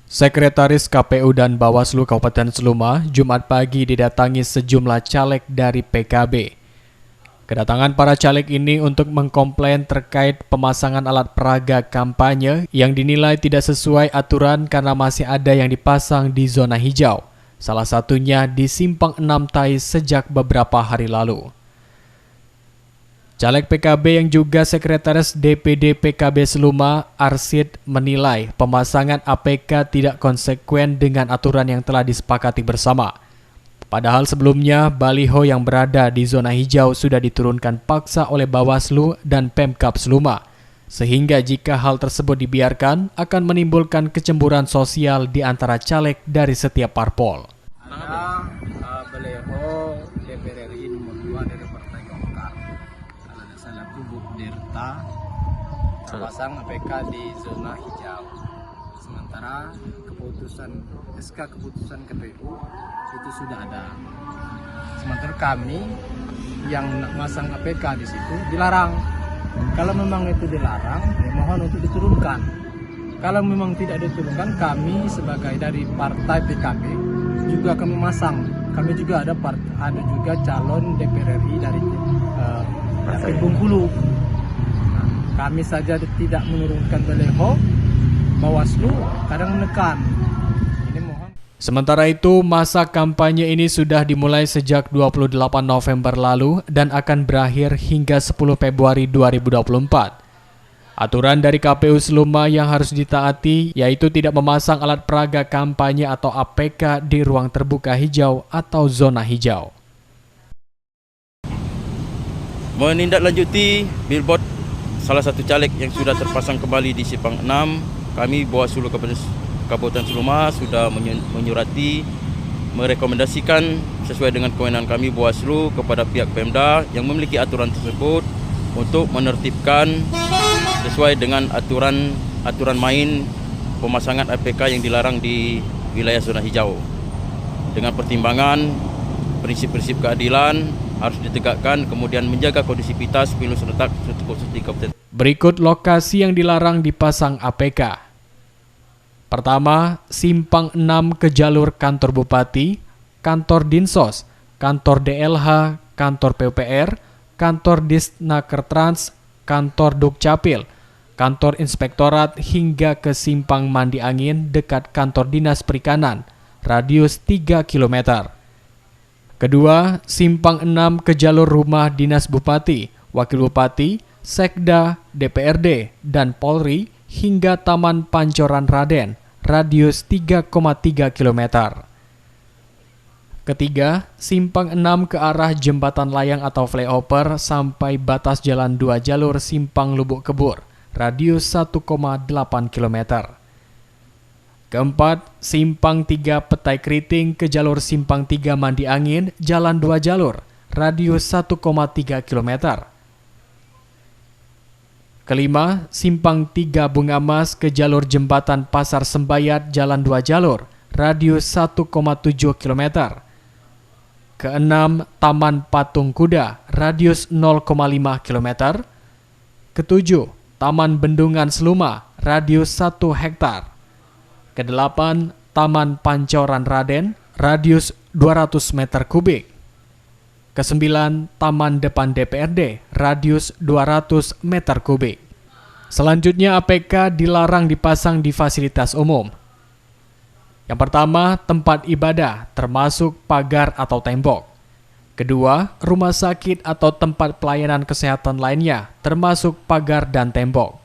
Sekretaris KPU dan Bawaslu Kabupaten Seluma Jumat pagi didatangi sejumlah caleg dari PKB. Kedatangan para caleg ini untuk mengkomplain terkait pemasangan alat peraga kampanye yang dinilai tidak sesuai aturan karena masih ada yang dipasang di zona hijau. Salah satunya di Simpang 6 Tai sejak beberapa hari lalu. Caleg PKB yang juga Sekretaris DPD PKB Seluma, Arsid, menilai pemasangan APK tidak konsekuen dengan aturan yang telah disepakati bersama. Padahal sebelumnya, baliho yang berada di zona hijau sudah diturunkan paksa oleh Bawaslu dan Pemkab Seluma, sehingga jika hal tersebut dibiarkan akan menimbulkan kecemburuan sosial di antara caleg dari setiap parpol. Baliho DPR RI nomor 2 dari Partai Golkar. Kalau tidak salah Buk Dirta pasang APK di zona hijau. Sementara SK keputusan KPU itu sudah ada. Sementara kami yang masang APK di situ dilarang. Kalau memang itu dilarang, mohon untuk diturunkan. Kalau memang tidak diturunkan, kami sebagai dari partai PKB juga kami masang. Kami juga ada juga calon DPR RI dari Bengkulu. Nah, kami saja tidak menurunkan baliho, Bawaslu kadang menekan. Ini mohon. Sementara itu, masa kampanye ini sudah dimulai sejak 28 November lalu dan akan berakhir hingga 10 Februari 2024. Aturan dari KPU Seluma yang harus ditaati yaitu tidak memasang alat peraga kampanye atau APK di ruang terbuka hijau atau zona hijau. Menindaklanjuti billboard salah satu caleg yang sudah terpasang kembali di Simpang 6, kami Bawaslu Kabupaten Seluma sudah menyurati, merekomendasikan sesuai dengan kewenangan kami Bawaslu kepada pihak Pemda yang memiliki aturan tersebut untuk menertibkan sesuai dengan aturan main pemasangan APK yang dilarang di wilayah zona hijau. Dengan pertimbangan prinsip-prinsip keadilan harus ditegakkan, kemudian menjaga kondusivitas pemilu serentak di Kabupaten. Berikut lokasi yang dilarang dipasang APK. Pertama, Simpang 6 ke jalur kantor Bupati, kantor Dinsos, kantor DLH, kantor PUPR, kantor Disnakertrans, kantor Dukcapil, kantor Inspektorat hingga ke Simpang Mandi Angin dekat kantor Dinas Perikanan, radius 3 km. Kedua, Simpang 6 ke jalur rumah Dinas Bupati, Wakil Bupati, Sekda, DPRD, dan Polri hingga Taman Pancoran Raden, radius 3,3 km. Ketiga, Simpang 6 ke arah Jembatan Layang atau flyover sampai batas jalan 2 jalur Simpang Lubuk Kebur, radius 1,8 km. Keempat, Simpang 3 Petai Keriting ke jalur Simpang 3 Mandi Angin, jalan 2 jalur, radius 1,3 km. Kelima, Simpang 3 Bunga Mas ke jalur Jembatan Pasar Sembayat, jalan 2 jalur, radius 1,7 km. Keenam, Taman Patung Kuda, radius 0,5 km. Ketujuh, Taman Bendungan Seluma, radius 1 hektar. Kedelapan, Taman Pancoran Raden, radius 200 meter kubik. Kesembilan, Taman Depan DPRD, radius 200 meter kubik. Selanjutnya, APK dilarang dipasang di fasilitas umum. Yang pertama, tempat ibadah, termasuk pagar atau tembok. Kedua, rumah sakit atau tempat pelayanan kesehatan lainnya, termasuk pagar dan tembok.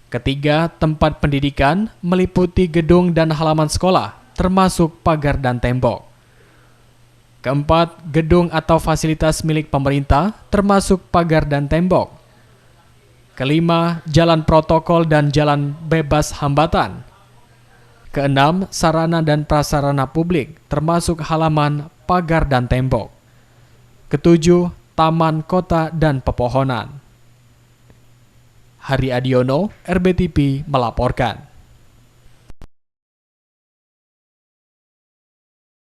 Ketiga, tempat pendidikan, meliputi gedung dan halaman sekolah, termasuk pagar dan tembok. Keempat, gedung atau fasilitas milik pemerintah, termasuk pagar dan tembok. Kelima, jalan protokol dan jalan bebas hambatan. Keenam, sarana dan prasarana publik, termasuk halaman, pagar, dan tembok. Ketujuh, taman kota dan pepohonan. Hari Adiono, RBTV melaporkan.